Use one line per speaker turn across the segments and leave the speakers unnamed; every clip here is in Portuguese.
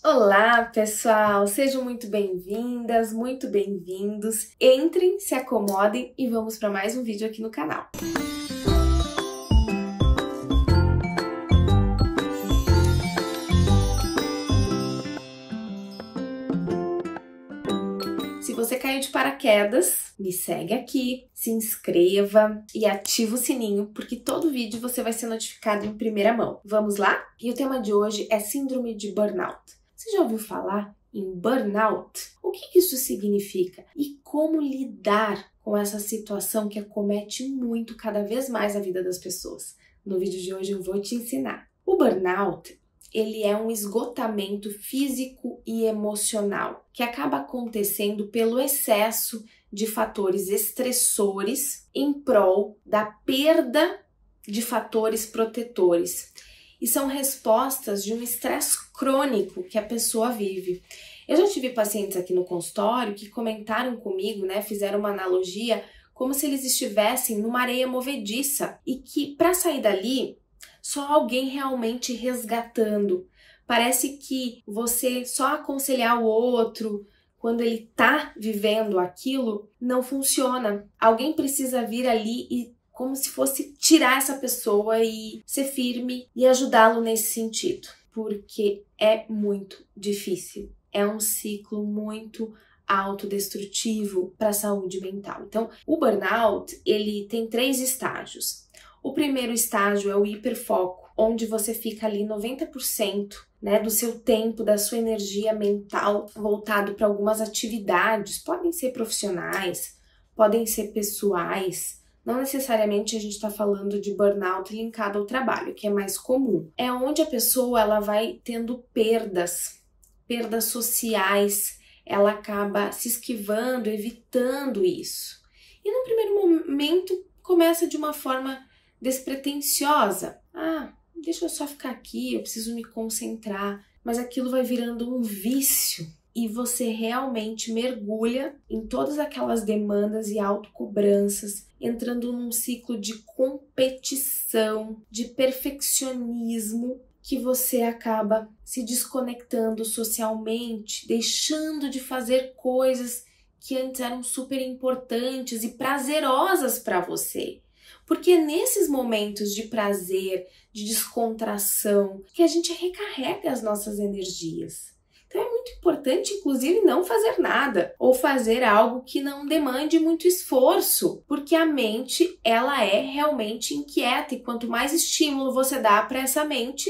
Olá, pessoal! Sejam muito bem-vindas, muito bem-vindos. Entrem, se acomodem e vamos para mais um vídeo aqui no canal. Se você caiu de paraquedas, me segue aqui, se inscreva e ativa o sininho, porque todo vídeo você vai ser notificado em primeira mão. Vamos lá? E o tema de hoje é síndrome de burnout. Você já ouviu falar em burnout? O que isso significa? E como lidar com essa situação que acomete muito cada vez mais a vida das pessoas? No vídeo de hoje eu vou te ensinar. O burnout, ele é um esgotamento físico e emocional que acaba acontecendo pelo excesso de fatores estressores em prol da perda de fatores protetores. E são respostas de um estresse crônico que a pessoa vive. Eu já tive pacientes aqui no consultório que comentaram comigo, fizeram uma analogia como se eles estivessem numa areia movediça e que para sair dali, só alguém realmente resgatando. Parece que você só aconselhar o outro quando ele tá vivendo aquilo não funciona. Alguém precisa vir ali e como se fosse tirar essa pessoa e ser firme e ajudá-lo nesse sentido, porque é muito difícil. É um ciclo muito autodestrutivo para a saúde mental. Então, o burnout, ele tem 3 estágios. O primeiro estágio é o hiperfoco, onde você fica ali 90%, do seu tempo, da sua energia mental voltado para algumas atividades. Podem ser profissionais, podem ser pessoais. Não necessariamente a gente está falando de burnout linkado ao trabalho, que é mais comum. É onde a pessoa ela vai tendo perdas sociais, ela acaba se esquivando, evitando isso. E no primeiro momento começa de uma forma despretensiosa. Deixa eu só ficar aqui, eu preciso me concentrar. Mas aquilo vai virando um vício. E você realmente mergulha em todas aquelas demandas e autocobranças, entrando num ciclo de competição, de perfeccionismo, que você acaba se desconectando socialmente, deixando de fazer coisas que antes eram super importantes e prazerosas para você. Porque é nesses momentos de prazer, de descontração, que a gente recarrega as nossas energias. Então é muito importante, inclusive, não fazer nada ou fazer algo que não demande muito esforço, porque a mente, ela é realmente inquieta e quanto mais estímulo você dá para essa mente,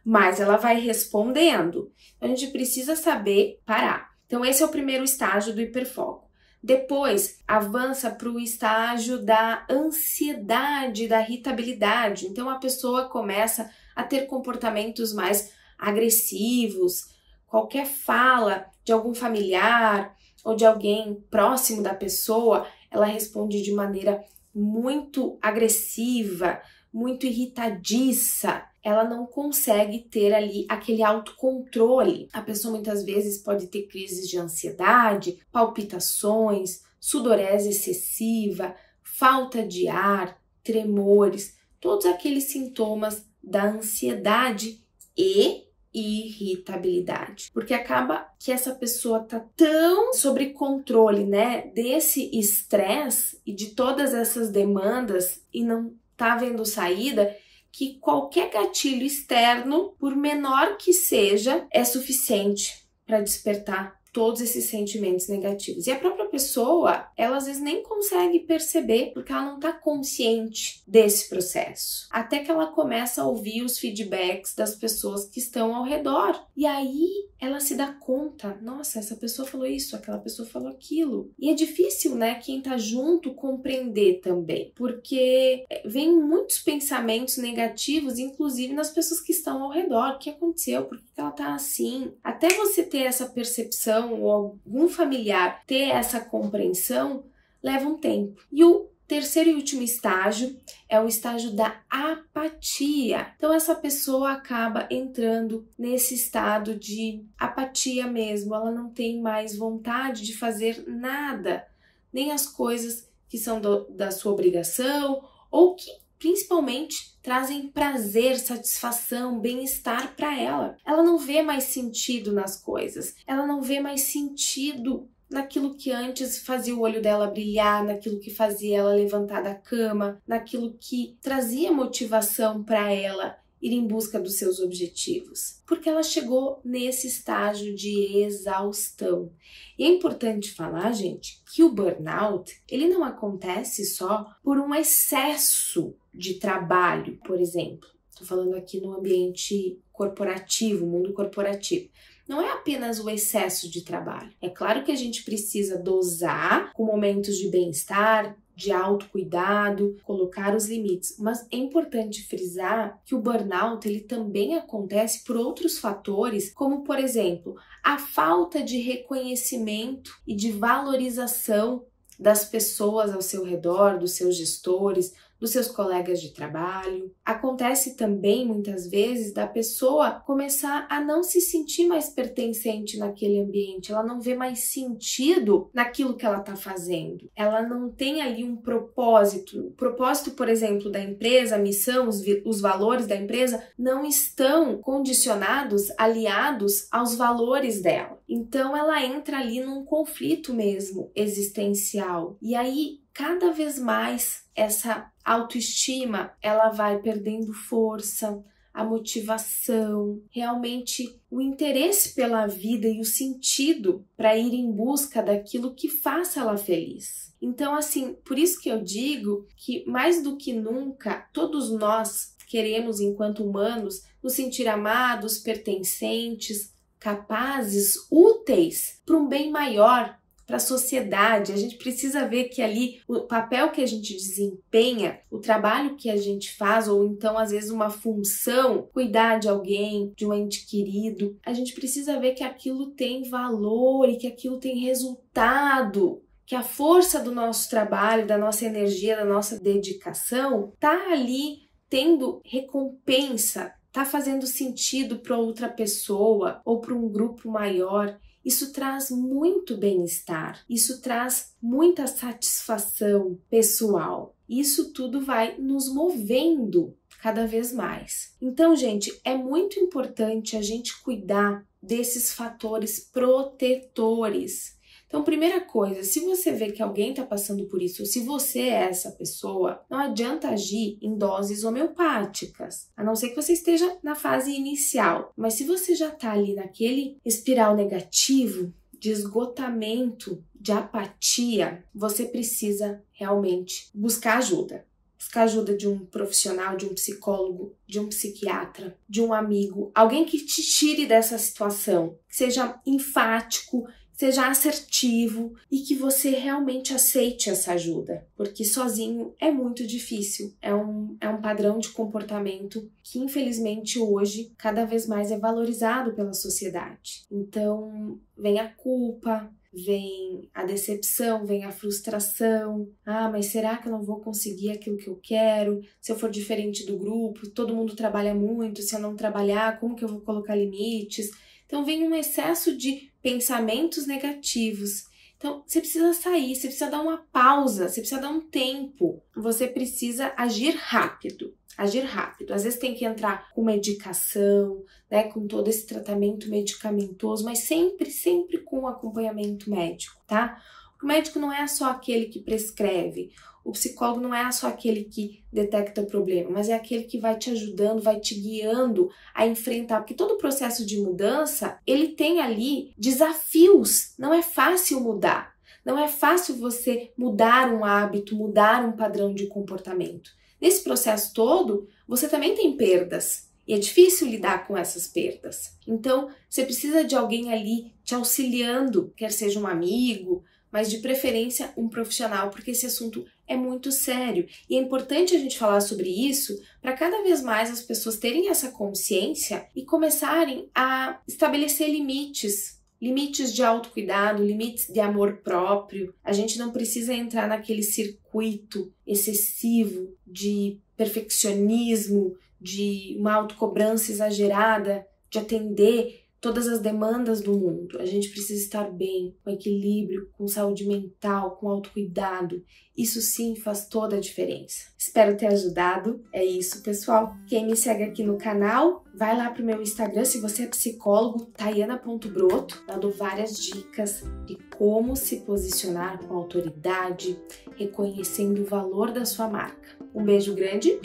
mais ela vai respondendo. Então a gente precisa saber parar. Então esse é o primeiro estágio do hiperfoco. Depois avança para o estágio da ansiedade, da irritabilidade. Então a pessoa começa a ter comportamentos mais agressivos. Qualquer fala de algum familiar ou de alguém próximo da pessoa, ela responde de maneira muito agressiva, muito irritadiça. Ela não consegue ter ali aquele autocontrole. A pessoa muitas vezes pode ter crises de ansiedade, palpitações, sudorese excessiva, falta de ar, tremores, todos aqueles sintomas da ansiedade e irritabilidade, porque acaba que essa pessoa tá tão sob controle, desse estresse e de todas essas demandas e não tá vendo saída, que qualquer gatilho externo, por menor que seja, é suficiente para despertar todos esses sentimentos negativos. E a própria pessoa, ela às vezes nem consegue perceber, porque ela não está consciente desse processo. Até que ela começa a ouvir os feedbacks das pessoas que estão ao redor. E aí ela se dá conta, nossa, essa pessoa falou isso, aquela pessoa falou aquilo. E é difícil, quem tá junto compreender também, porque vem muitos pensamentos negativos, inclusive nas pessoas que estão ao redor. O que aconteceu? Por que ela tá assim? Até você ter essa percepção ou algum familiar ter essa compreensão, leva um tempo. E o terceiro e último estágio é o estágio da apatia. Então essa pessoa acaba entrando nesse estado de apatia mesmo, ela não tem mais vontade de fazer nada, nem as coisas que são da sua obrigação ou que principalmente trazem prazer, satisfação, bem-estar para ela. Ela não vê mais sentido nas coisas, ela não vê mais sentido naquilo que antes fazia o olho dela brilhar, naquilo que fazia ela levantar da cama, naquilo que trazia motivação para ela ir em busca dos seus objetivos, porque ela chegou nesse estágio de exaustão. E é importante falar, gente, que o burnout, ele não acontece só por um excesso de trabalho, por exemplo. Estou falando aqui no ambiente corporativo, mundo corporativo. Não é apenas o excesso de trabalho. É claro que a gente precisa dosar com momentos de bem-estar, de autocuidado, colocar os limites. Mas é importante frisar que o burnout ele também acontece por outros fatores, como, por exemplo, a falta de reconhecimento e de valorização das pessoas ao seu redor, dos seus gestores, dos seus colegas de trabalho. Acontece também, muitas vezes, da pessoa começar a não se sentir mais pertencente naquele ambiente, ela não vê mais sentido naquilo que ela está fazendo. Ela não tem ali um propósito. O propósito, por exemplo, da empresa, a missão, os valores da empresa não estão condicionados, aliados aos valores dela. Então, ela entra ali num conflito mesmo existencial. E aí, cada vez mais, essa autoestima, ela vai perdendo força, a motivação, realmente o interesse pela vida e o sentido para ir em busca daquilo que faça ela feliz. Então, assim, por isso que eu digo que mais do que nunca, todos nós queremos, enquanto humanos, nos sentir amados, pertencentes, capazes, úteis para um bem maior, para a sociedade. A gente precisa ver que ali o papel que a gente desempenha, o trabalho que a gente faz, ou então às vezes uma função, cuidar de alguém, de um ente querido, a gente precisa ver que aquilo tem valor e que aquilo tem resultado, que a força do nosso trabalho, da nossa energia, da nossa dedicação tá ali tendo recompensa, tá fazendo sentido para outra pessoa ou para um grupo maior. Isso traz muito bem-estar, isso traz muita satisfação pessoal. Isso tudo vai nos movendo cada vez mais. Então, gente, é muito importante a gente cuidar desses fatores protetores. Então, primeira coisa, se você vê que alguém está passando por isso, ou se você é essa pessoa, não adianta agir em doses homeopáticas, a não ser que você esteja na fase inicial. Mas se você já está ali naquele espiral negativo, de esgotamento, de apatia, você precisa realmente buscar ajuda. Buscar ajuda de um profissional, de um psicólogo, de um psiquiatra, de um amigo, alguém que te tire dessa situação, que seja enfático, seja assertivo e que você realmente aceite essa ajuda, porque sozinho é muito difícil, é um padrão de comportamento que infelizmente hoje cada vez mais é valorizado pela sociedade. Então vem a culpa, vem a decepção, vem a frustração. Ah, mas será que eu não vou conseguir aquilo que eu quero? Se eu for diferente do grupo, todo mundo trabalha muito, se eu não trabalhar, como que eu vou colocar limites? Então vem um excesso de pensamentos negativos. Então você precisa sair, você precisa dar uma pausa, você precisa dar um tempo. Você precisa agir rápido. Agir rápido. Às vezes tem que entrar com medicação, né, com todo esse tratamento medicamentoso, mas sempre com acompanhamento médico, tá? O médico não é só aquele que prescreve, o psicólogo não é só aquele que detecta o problema, mas é aquele que vai te ajudando, vai te guiando a enfrentar, porque todo o processo de mudança, ele tem ali desafios, não é fácil mudar, não é fácil você mudar um hábito, mudar um padrão de comportamento. Nesse processo todo, você também tem perdas, e é difícil lidar com essas perdas. Então, você precisa de alguém ali te auxiliando, quer seja um amigo, mas de preferência um profissional, porque esse assunto é muito sério. E é importante a gente falar sobre isso para cada vez mais as pessoas terem essa consciência e começarem a estabelecer limites. Limites de autocuidado, limites de amor próprio. A gente não precisa entrar naquele circuito excessivo de perfeccionismo, de uma autocobrança exagerada, de atender todas as demandas do mundo. A gente precisa estar bem, com equilíbrio, com saúde mental, com autocuidado. Isso sim faz toda a diferença. Espero ter ajudado. É isso, pessoal. Quem me segue aqui no canal, vai lá pro meu Instagram, se você é psicólogo, tayana.broto. Eu dou várias dicas de como se posicionar com autoridade, reconhecendo o valor da sua marca. Um beijo grande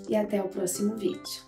e até o próximo vídeo.